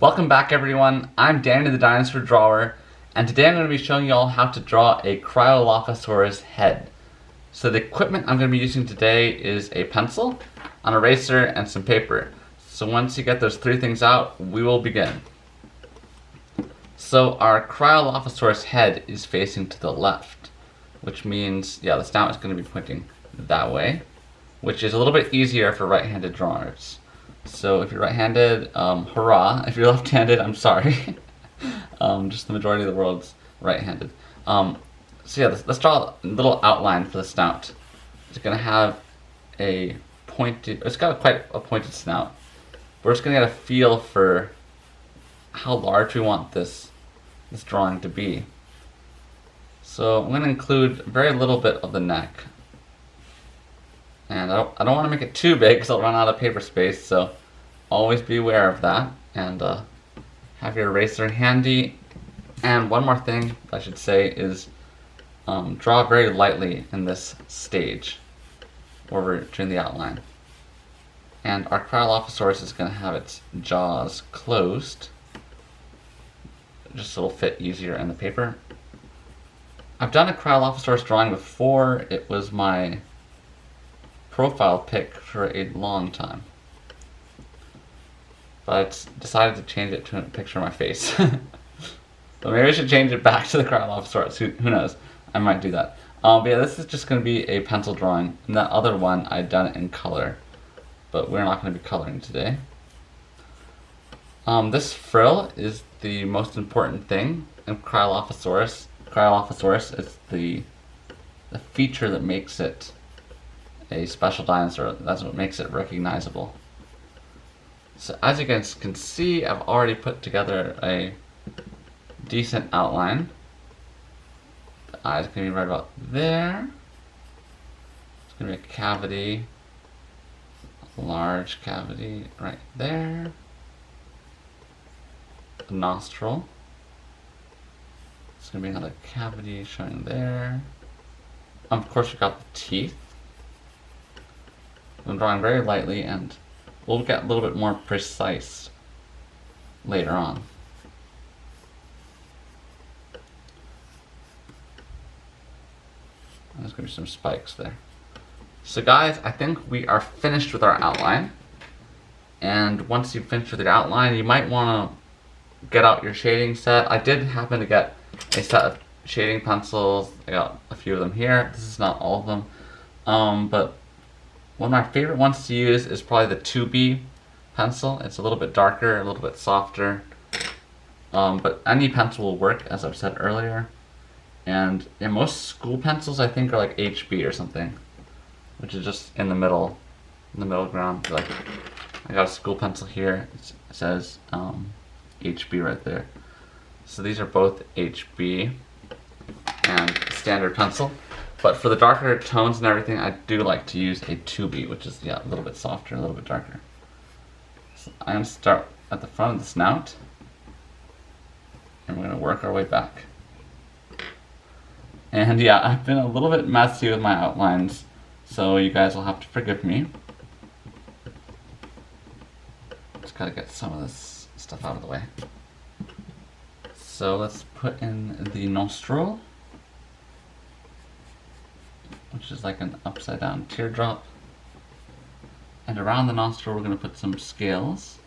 Welcome back everyone, I'm Danny the Dinosaur Drawer, and today I'm going to be showing you all how to draw a Cryolophosaurus head. So the equipment I'm going to be using today is a pencil, an eraser, and some paper. So once you get those three things out, we will begin. So our Cryolophosaurus head is facing to the left, which means, the snout is going to be pointing that way, which is a little bit easier for right-handed drawers. So if you're right-handed, hurrah. If you're left-handed, I'm sorry. Just the majority of the world's right-handed. Let's draw a little outline for the snout. It's going to have it's got quite a pointed snout. We're just going to get a feel for how large we want this drawing to be. So I'm going to include very little bit of the neck. And I don't want to make it too big because I'll run out of paper space, so always be aware of that. And have your eraser handy. And one more thing I should say is draw very lightly in this stage where we're doing the outline. And our Cryolophosaurus is going to have its jaws closed, just so it'll fit easier in the paper. I've done a Cryolophosaurus drawing before. It was my profile pic for a long time, but I decided to change it to a picture of my face. So maybe I should change it back to the Cryolophosaurus. Who knows? I might do that. But yeah, this is just going to be a pencil drawing, and that other one I'd done it in color, but we're not going to be coloring today. This frill is the most important thing in Cryolophosaurus. Cryolophosaurus is the feature that makes it a special dinosaur. That's what makes it recognizable. So as you guys can see, I've already put together a decent outline. The eye's going to be right about there. It's going to be a cavity, a large cavity right there. A nostril. It's going to be another cavity showing there. Of course, we've got the teeth. I'm drawing very lightly, and we'll get a little bit more precise later on. And there's going to be some spikes there. So guys, I think we are finished with our outline. And once you've finished with your outline, you might want to get out your shading set. I did happen to get a set of shading pencils. I got a few of them here. This is not all of them. But one of my favorite ones to use is probably the 2B pencil. It's a little bit darker, a little bit softer. But any pencil will work, as I've said earlier. And most school pencils, I think, are like HB or something, which is just in the middle ground. Like, I got a school pencil here. It says HB right there. So these are both HB and standard pencil. But for the darker tones and everything, I do like to use a 2B, which is a little bit softer, a little bit darker. So I'm going to start at the front of the snout, and we're going to work our way back. And I've been a little bit messy with my outlines, so you guys will have to forgive me. Just gotta get some of this stuff out of the way. So let's put in the nostril, which is like an upside down teardrop. And around the nostril we're going to put some scales.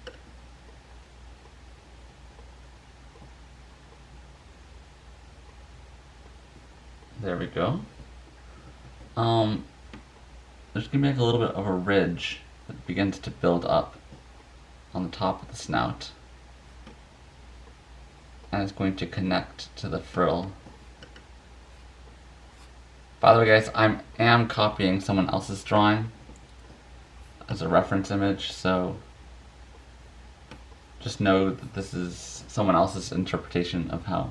There we go. There's going to be like a little bit of a ridge that begins to build up on the top of the snout. And it's going to connect to the frill. By the way guys, I am copying someone else's drawing as a reference image, so just know that this is someone else's interpretation of how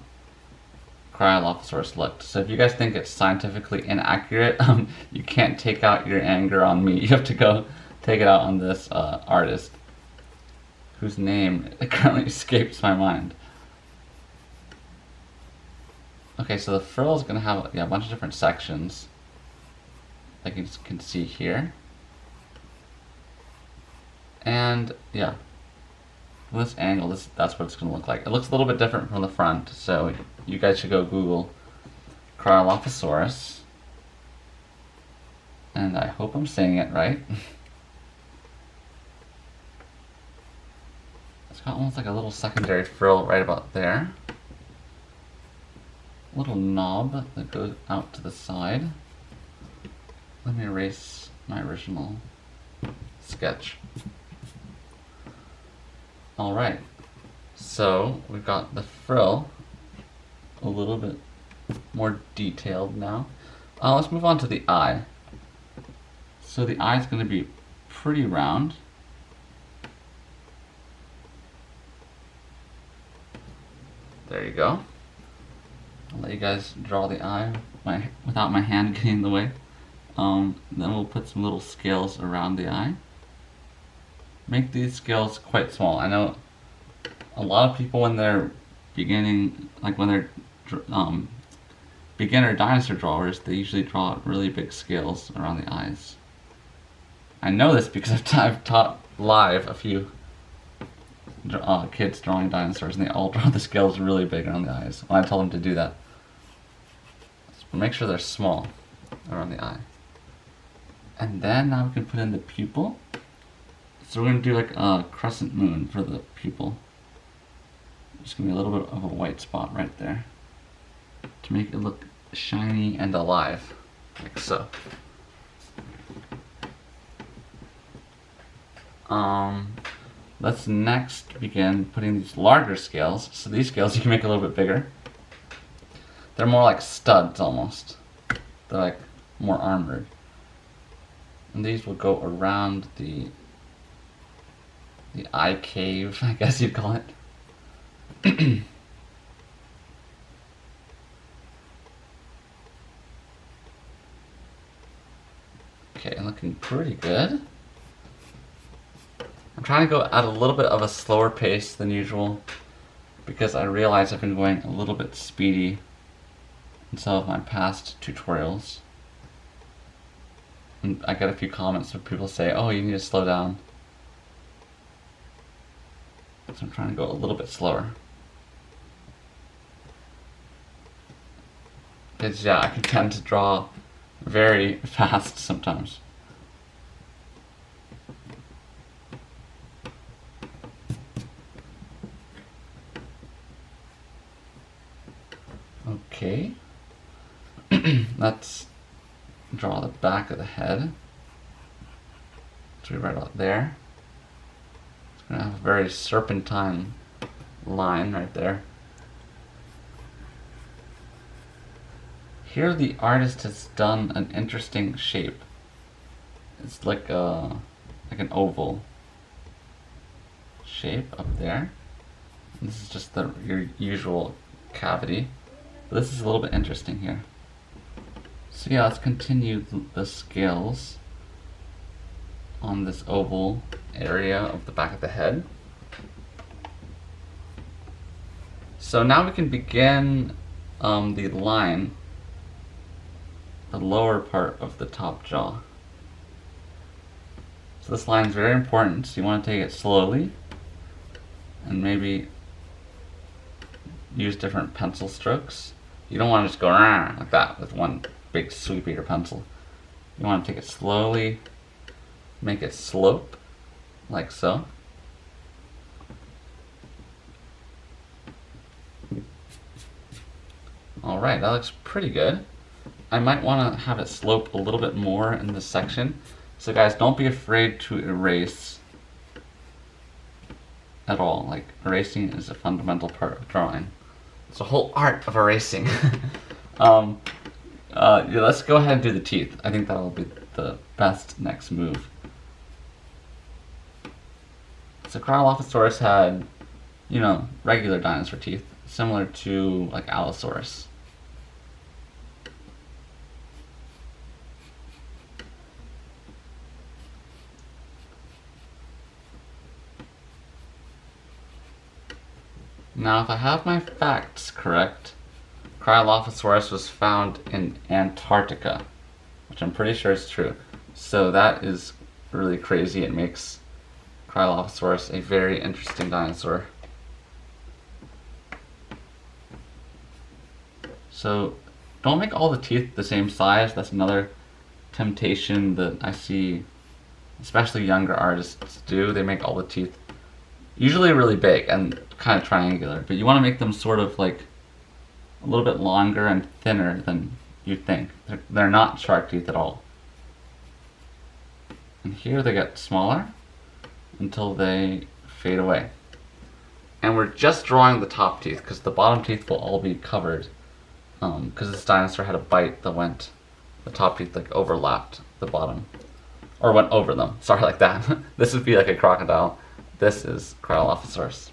Cryolophosaurus looked. So if you guys think it's scientifically inaccurate, you can't take out your anger on me. You have to go take it out on this artist, whose name currently escapes my mind. Okay, so the frill is going to have a bunch of different sections, like you can see here. And from this angle, that's what it's going to look like. It looks a little bit different from the front, so you guys should go Google Cryolophosaurus. And I hope I'm saying it right. It's got almost like a little secondary frill right about there. A little knob that goes out to the side. Let me erase my original sketch. Alright, so we've got the frill a little bit more detailed now. Let's move on to the eye. So the eye is going to be pretty round. There you go. I'll let you guys draw the eye without my hand getting in the way. Then we'll put some little scales around the eye. Make these scales quite small. I know a lot of people when they're beginning, like when they're beginner dinosaur drawers, they usually draw really big scales around the eyes. I know this because I've taught live a few kids drawing dinosaurs, and they all draw the scales really big around the eyes when I tell them to do that. So make sure they're small around the eye. And then now we can put in the pupil. So we're going to do like a crescent moon for the pupil. There's going to be a little bit of a white spot right there to make it look shiny and alive, like so. Let's next begin putting these larger scales. So these scales you can make a little bit bigger. They're more like studs almost. They're like more armored. And these will go around the eye cave, I guess you'd call it. Okay, looking pretty good. I'm trying to go at a little bit of a slower pace than usual because I realize I've been going a little bit speedy in some of my past tutorials. And I get a few comments where people say, oh, you need to slow down. So I'm trying to go a little bit slower. Because yeah, I can tend to draw very fast sometimes. Okay. Let's draw the back of the head. So right about there. It's going to have a very serpentine line right there. Here the artist has done an interesting shape. It's like an oval shape up there. And this is just your usual cavity. But this is a little bit interesting here. So yeah, let's continue the scales on this oval area of the back of the head. So now we can begin the line, the lower part of the top jaw. So this line is very important, so you want to take it slowly and maybe use different pencil strokes. You don't want to just go like that with one big sweep of your pencil. You want to take it slowly, make it slope, like so. Alright, that looks pretty good. I might want to have it slope a little bit more in this section. So guys, don't be afraid to erase at all. Like, erasing is a fundamental part of drawing. It's a whole art of erasing. Yeah, let's go ahead and do the teeth. I think that'll be the best next move. So Cryolophosaurus had, you know, regular dinosaur teeth, similar to like Allosaurus. Now, if I have my facts correct, Cryolophosaurus was found in Antarctica, which I'm pretty sure is true. So that is really crazy. It makes Cryolophosaurus, a very interesting dinosaur. So don't make all the teeth the same size. That's another temptation that I see especially younger artists do. They make all the teeth usually really big and kind of triangular, but you want to make them sort of like a little bit longer and thinner than you'd think. They're not shark teeth at all. And here they get smaller until they fade away. And we're just drawing the top teeth because the bottom teeth will all be covered, because this dinosaur had a bite that went, the top teeth like overlapped the bottom, or went over them. Sorry, like that. This would be like a crocodile. This is Cryolophosaurus.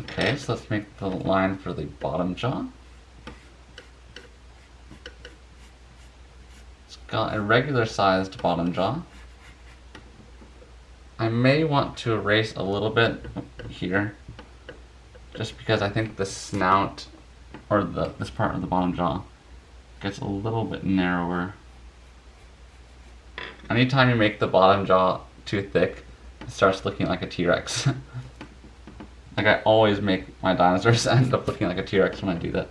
Okay, so let's make the line for the bottom jaw. It's got a regular sized bottom jaw. I may want to erase a little bit here, just because I think the snout, or this part of the bottom jaw, gets a little bit narrower. Anytime you make the bottom jaw too thick, it starts looking like a T-Rex. Like I always make my dinosaurs end up looking like a T-Rex when I do that,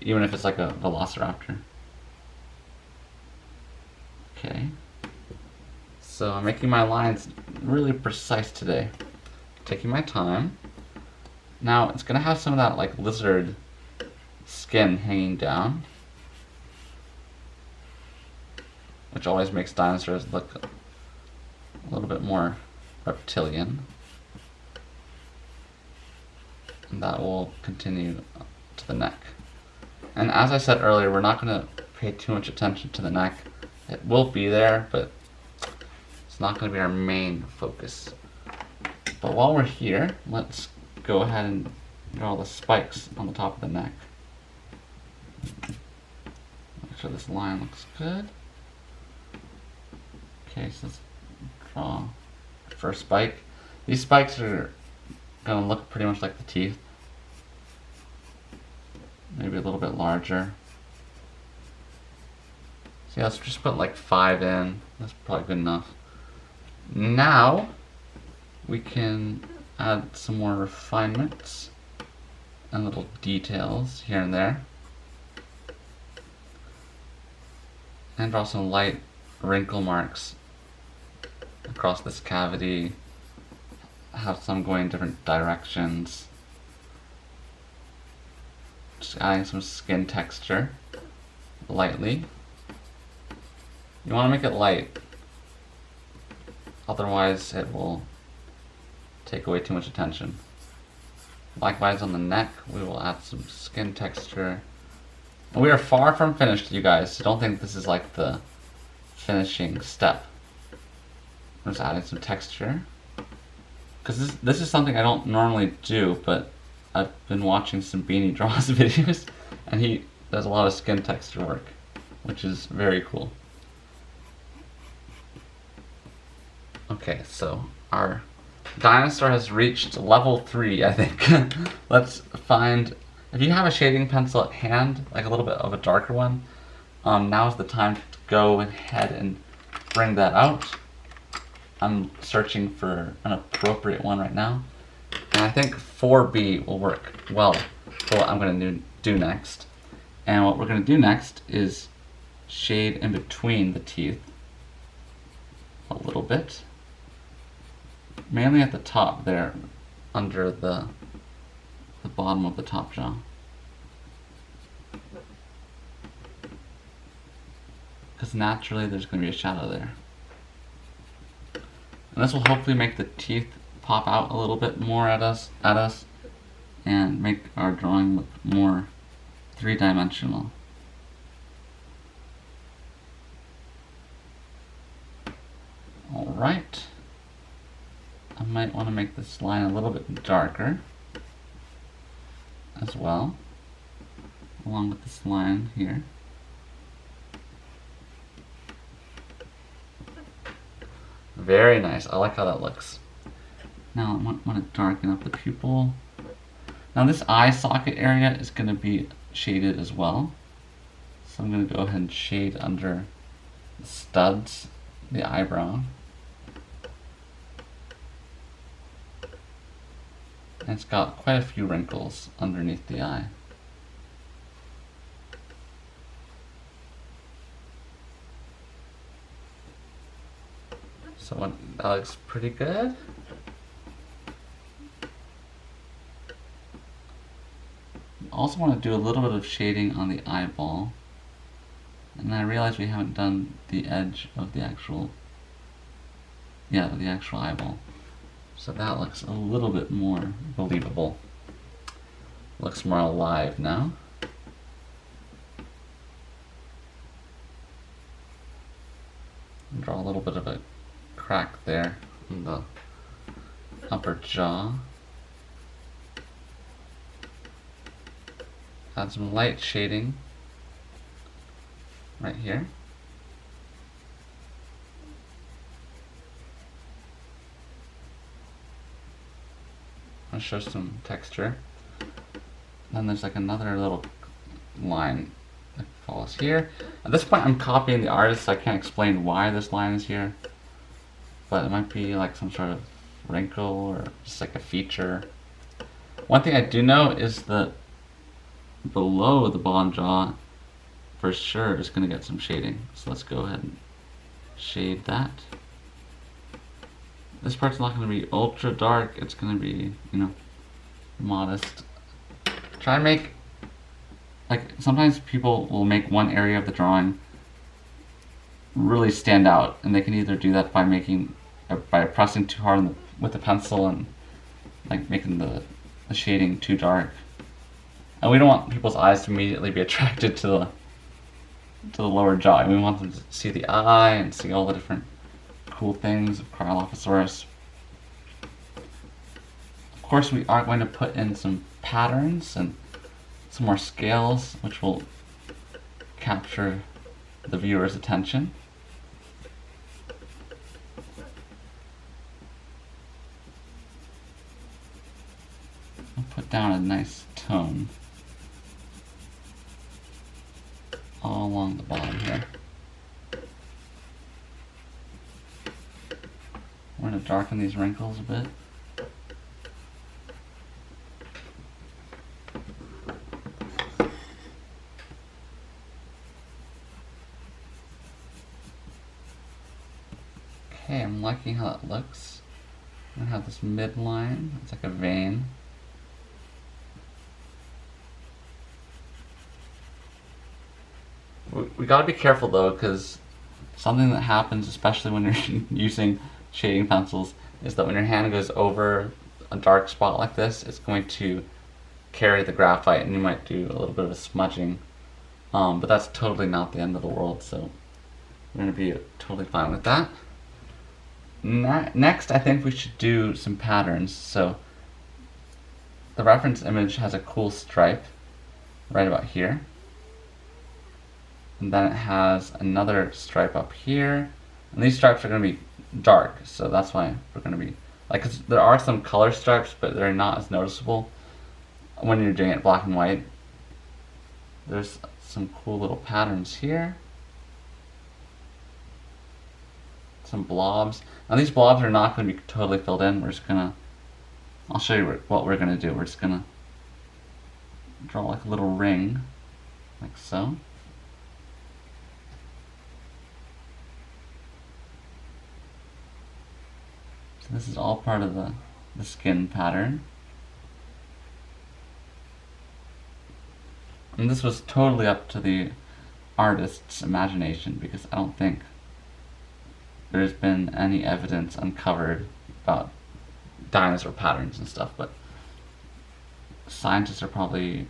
even if it's like a velociraptor. Okay, so I'm making my lines really precise today, taking my time. Now it's gonna have some of that like lizard skin hanging down, which always makes dinosaurs look a little bit more reptilian. And that will continue to the neck. And as I said earlier, we're not going to pay too much attention to the neck. It will be there, but it's not going to be our main focus. But while we're here, let's go ahead and draw the spikes on the top of the neck. Make sure this line looks good. Okay, so let's draw the first spike. These spikes are going to look pretty much like the teeth. Maybe a little bit larger. So yeah, let's just put like 5 in. That's probably good enough. Now we can add some more refinements and little details here and there. And draw some light wrinkle marks across this cavity. Have some going in different directions. Just adding some skin texture lightly. You want to make it light, otherwise it will take away too much attention. Likewise on the neck, we will add some skin texture. And we are far from finished, you guys, so don't think this is like the finishing step. I'm just adding some texture. Because this is something I don't normally do, but I've been watching some Beanie Draws videos, and he does a lot of skin texture work, which is very cool. Okay, so our dinosaur has reached level 3, I think. Let's find, if you have a shading pencil at hand, like a little bit of a darker one, now's the time to go ahead and bring that out. I'm searching for an appropriate one right now, and I think 4B will work well for what I'm going to do next. And what we're going to do next is shade in between the teeth a little bit, mainly at the top there, under the bottom of the top jaw. Because naturally there's going to be a shadow there. And this will hopefully make the teeth pop out a little bit more at us, and make our drawing look more three-dimensional. Alright. I might want to make this line a little bit darker as well, along with this line here. Very nice. I like how that looks. Now I want to darken up the pupil. Now this eye socket area is going to be shaded as well. So I'm going to go ahead and shade under the studs the eyebrow. And it's got quite a few wrinkles underneath the eye. So that looks pretty good. Also want to do a little bit of shading on the eyeball. And I realize we haven't done the edge of the actual, the actual eyeball. So that looks a little bit more believable. Looks more alive now. Draw a little bit of a crack there in the upper jaw. Add some light shading right here. I'll show some texture. Then there's like another little line that follows here. At this point I'm copying the artist, so I can't explain why this line is here. But it might be like some sort of wrinkle or just like a feature. One thing I do know is that below the bottom jaw for sure is going to get some shading. So let's go ahead and shade that. This part's not going to be ultra dark, it's going to be, you know, modest. Try and make, like, sometimes people will make one area of the drawing really stand out, and they can either do that by by pressing too hard with the pencil and like making the shading too dark. And we don't want people's eyes to immediately be attracted to the lower jaw. We want them to see the eye and see all the different cool things of Cryolophosaurus. Of course, we are going to put in some patterns and some more scales, which will capture the viewer's attention. I'll put down a nice tone all along the bottom here. We're going to darken these wrinkles a bit. Okay, I'm liking how it looks. I'm going to have this midline. It's like a vein. We got to be careful though, because something that happens, especially when you're using shading pencils, is that when your hand goes over a dark spot like this, it's going to carry the graphite and you might do a little bit of a smudging. But that's totally not the end of the world, so we're going to be totally fine with that. Next, I think we should do some patterns. So the reference image has a cool stripe right about here. And then it has another stripe up here. And these stripes are going to be dark, so that's why we're going to be, like, 'cause there are some color stripes, but they're not as noticeable when you're doing it black and white. There's some cool little patterns here. Some blobs. Now these blobs are not going to be totally filled in. We're just going to, I'll show you what we're going to do. We're just going to draw like a little ring, like so. This is all part of the skin pattern. And this was totally up to the artist's imagination, because I don't think there's been any evidence uncovered about dinosaur patterns and stuff, but scientists are probably,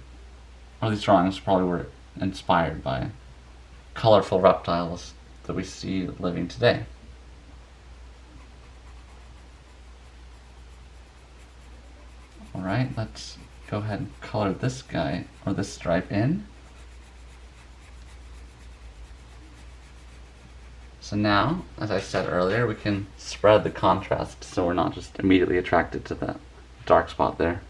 or these drawings probably were inspired by colorful reptiles that we see living today. Alright, let's go ahead and color this guy, or this stripe, in. So now, as I said earlier, we can spread the contrast so we're not just immediately attracted to that dark spot there.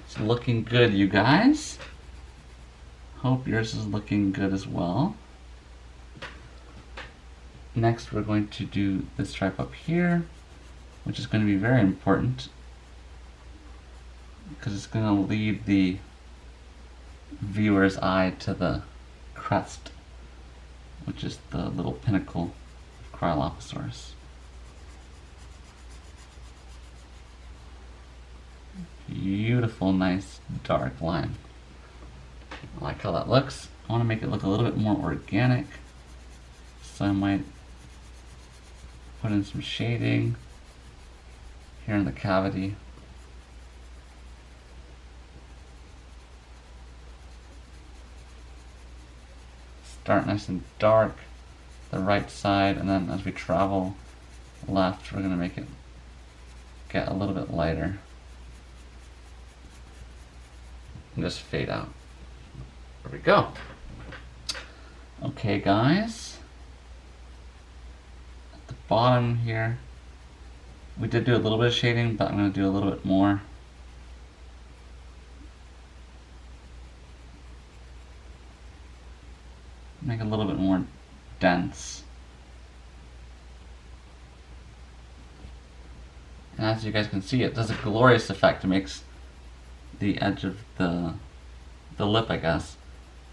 It's looking good, you guys. Hope yours is looking good as well. Next we're going to do this stripe up here, which is going to be very important because it's going to lead the viewer's eye to the crest, which is the little pinnacle of Cryolophosaurus. Beautiful, nice, dark line. I like how that looks. I want to make it look a little bit more organic, so I might put in some shading here in the cavity. Start nice and dark, the right side, and then as we travel left, we're going to make it get a little bit lighter and just fade out. There we go. Okay, guys. At the bottom here, we did do a little bit of shading, but I'm going to do a little bit more. Make it a little bit more dense. And as you guys can see, it does a glorious effect. It makes the edge of the lip, I guess,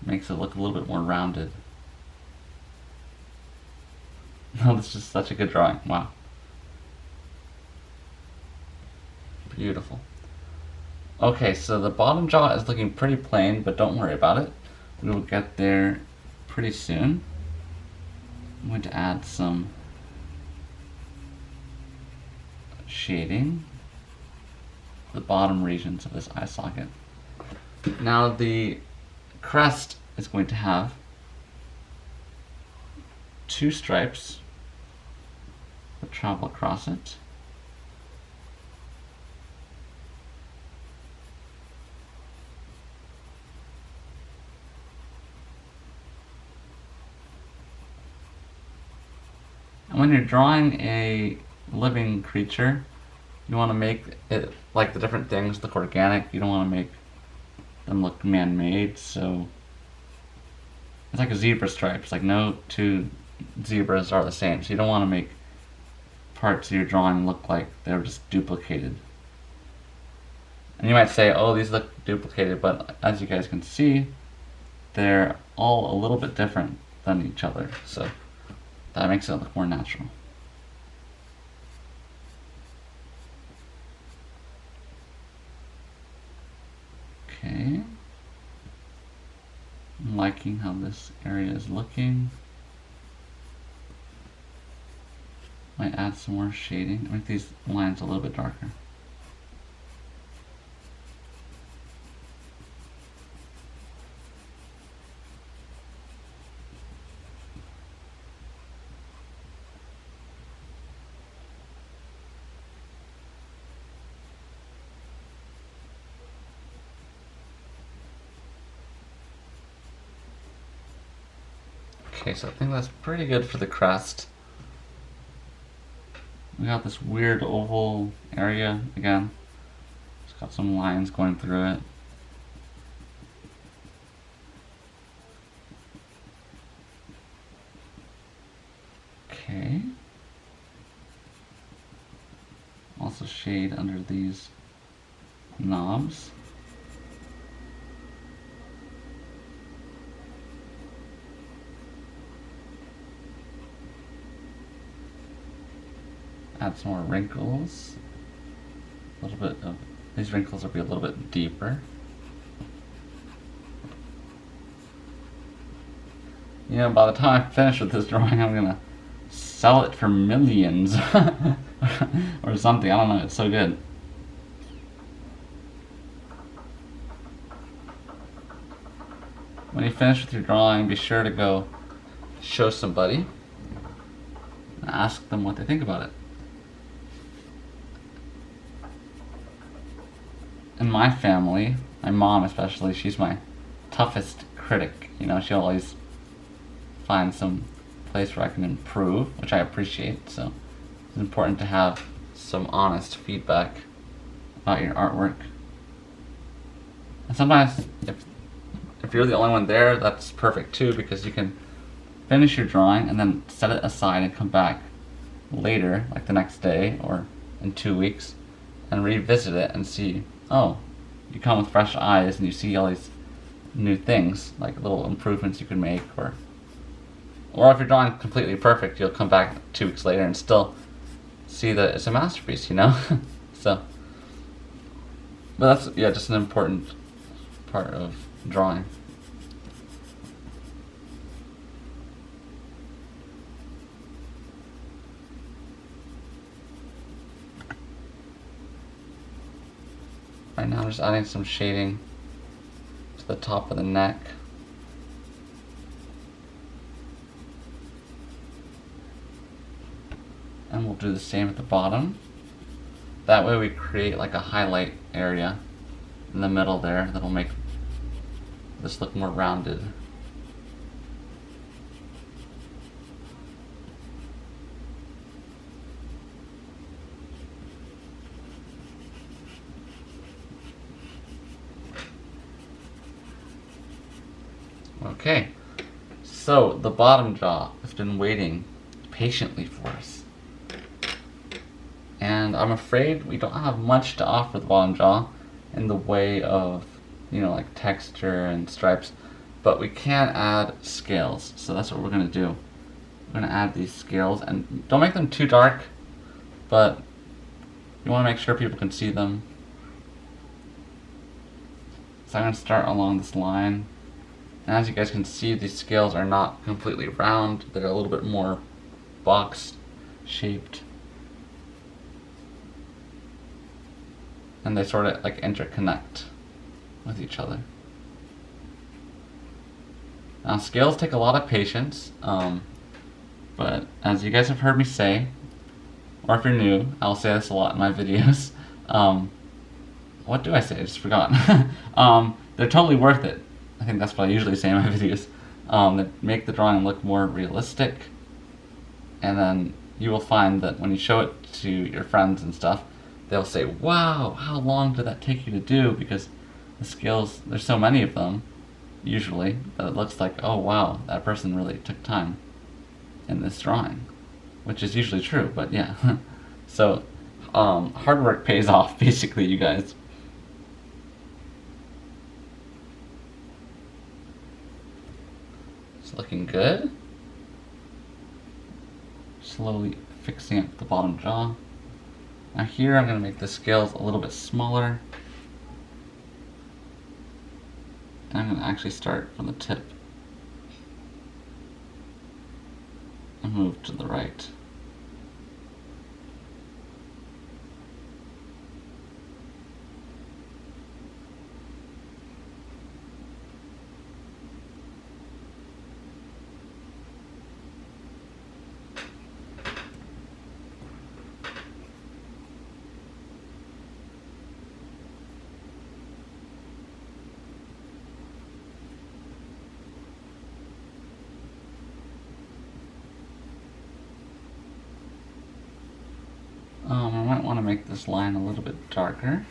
makes it look a little bit more rounded. Oh, this is such a good drawing. Wow. Beautiful. Okay, so the bottom jaw is looking pretty plain, but don't worry about it. We will get there pretty soon. I'm going to add some shading to the bottom regions of this eye socket. Now the crest is going to have two stripes that travel across it. And when you're drawing a living creature, you want to make it, like the different things, look organic. You don't want to make them look man-made, so it's like a zebra stripe. It's like no two zebras are the same, so you don't want to make parts of your drawing look like they're just duplicated. And you might say, oh, these look duplicated, but as you guys can see, they're all a little bit different than each other, so that makes it look more natural. Okay. I'm liking how this area is looking. Might add some more shading. Make these lines a little bit darker. Okay, so I think that's pretty good for the crest. We got this weird oval area again. It's got some lines going through it. Okay. Also shade under these knobs. Add some more wrinkles. A little bit of these wrinkles will be a little bit deeper. You know, by the time I finish with this drawing, I'm gonna sell it for millions or something. I don't know. It's so good. When you finish with your drawing, be sure to go show somebody and ask them what they think about it. In my family, my mom especially, she's my toughest critic. You know, she'll always find some place where I can improve, which I appreciate. So it's important to have some honest feedback about your artwork. And sometimes if you're the only one there, that's perfect too, because you can finish your drawing and then set it aside and come back later, like the next day or in 2 weeks, and revisit it and see, oh, you come with fresh eyes and you see all these new things, like little improvements you can make, or if you're drawing completely perfect, you'll come back 2 weeks later and still see that it's a masterpiece, you know? So, but that's, yeah, just an important part of drawing. Right now I'm just adding some shading to the top of the neck. And we'll do the same at the bottom. That way we create like a highlight area in the middle there that'll make this look more rounded. Okay, so the bottom jaw has been waiting patiently for us. And I'm afraid we don't have much to offer the bottom jaw in the way of, you know, like texture and stripes, but we can add scales. So that's what we're gonna do. We're gonna add these scales, and don't make them too dark, but you wanna make sure people can see them. So I'm gonna start along this line. And as you guys can see, these scales are not completely round. They're a little bit more box shaped. And they sort of like interconnect with each other. Now scales take a lot of patience, but as you guys have heard me say, or if you're new, I'll say this a lot in my videos. What do I say? I just forgot. They're totally worth it. I think that's what I usually say in my videos. That make the drawing look more realistic, and then you will find that when you show it to your friends and stuff, they'll say, wow, how long did that take you to do? Because the scales, there's so many of them, usually, that it looks like, oh wow, that person really took time in this drawing. Which is usually true, but yeah. So, hard work pays off, basically, you guys. It's looking good. Slowly fixing up the bottom jaw. Now here I'm going to make the scales a little bit smaller. And I'm going to actually start from the tip and move to the right. I might want to make this line a little bit darker.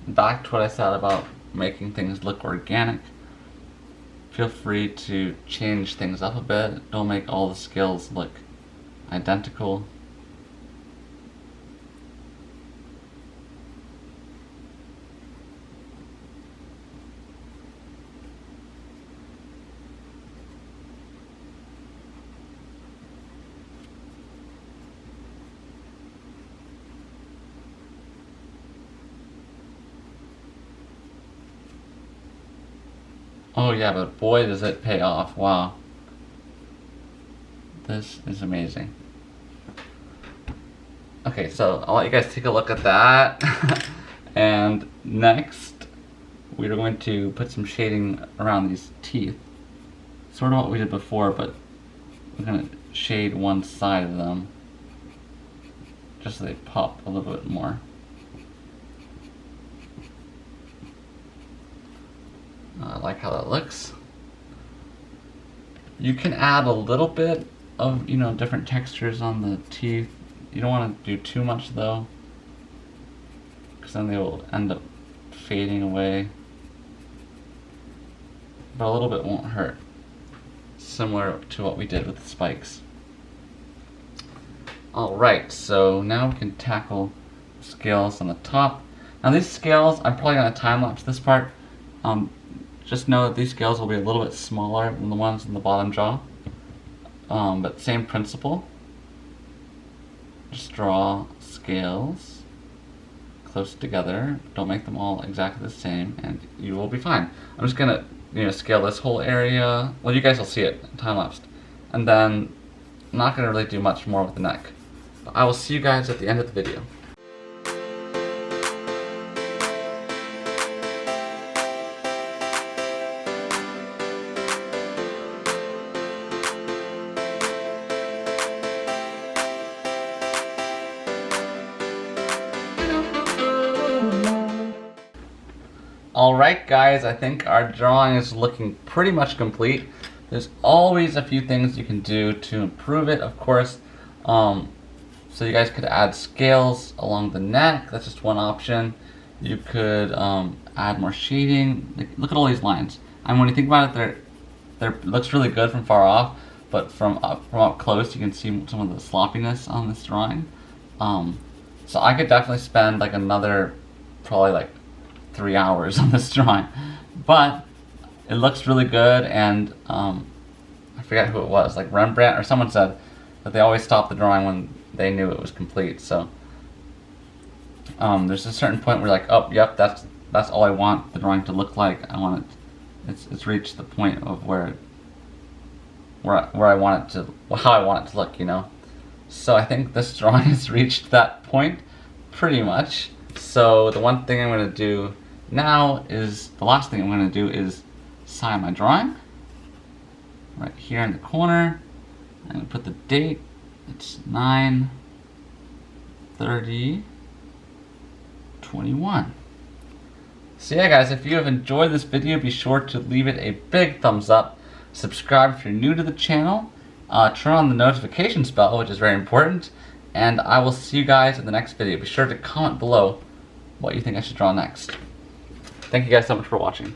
Back to what I said about making things look organic. Feel free to change things up a bit. Don't make all the scales look identical. Oh yeah, but boy does it pay off. Wow. This is amazing. Okay, so I'll let you guys take a look at that. And next, we're going to put some shading around these teeth. Sort of what we did before, but we're going to shade one side of them just so they pop a little bit more. I like how that looks. You can add a little bit of, you know, different textures on the teeth. You don't want to do too much though. then they will end up fading away. But a little bit won't hurt. Similar to what we did with the spikes. Alright, so now we can tackle scales on the top. Now these scales, I'm probably going to time-lapse this part. Just know that these scales will be a little bit smaller than the ones in the bottom jaw. But same principle. Just draw scales close together. Don't make them all exactly the same, and you will be fine. I'm just going to scale this whole area. Well, you guys will see it time-lapsed. And then I'm not going to really do much more with the neck. But I will see you guys at the end of the video. Alright guys, I think our drawing is looking pretty much complete. There's always a few things you can do to improve it, of course. So you guys could add scales along the neck, that's just one option. You could add more shading. Look at all these lines. When you think about it, it looks really good from far off, but from up close you can see some of the sloppiness on this drawing. So I could definitely spend like another, probably like 3 hours on this drawing, but it looks really good. And I forget who it was, like Rembrandt or someone said that they always stop the drawing when they knew it was complete. So there's a certain point where you're like, oh yep, that's all I want the drawing to look like. I want it, it's reached the point of where I want it to, how I want it to look, you know. So I think this drawing has reached that point pretty much. So the one thing I'm going to do now is, the last thing I'm going to do is sign my drawing. Right here in the corner. I'm going to put the date. It's 9/30/21. So yeah guys, if you have enjoyed this video, be sure to leave it a big thumbs up. Subscribe if you're new to the channel. Turn on the notifications bell, which is very important. And I will see you guys in the next video. Be sure to comment below what you think I should draw next. Thank you guys so much for watching.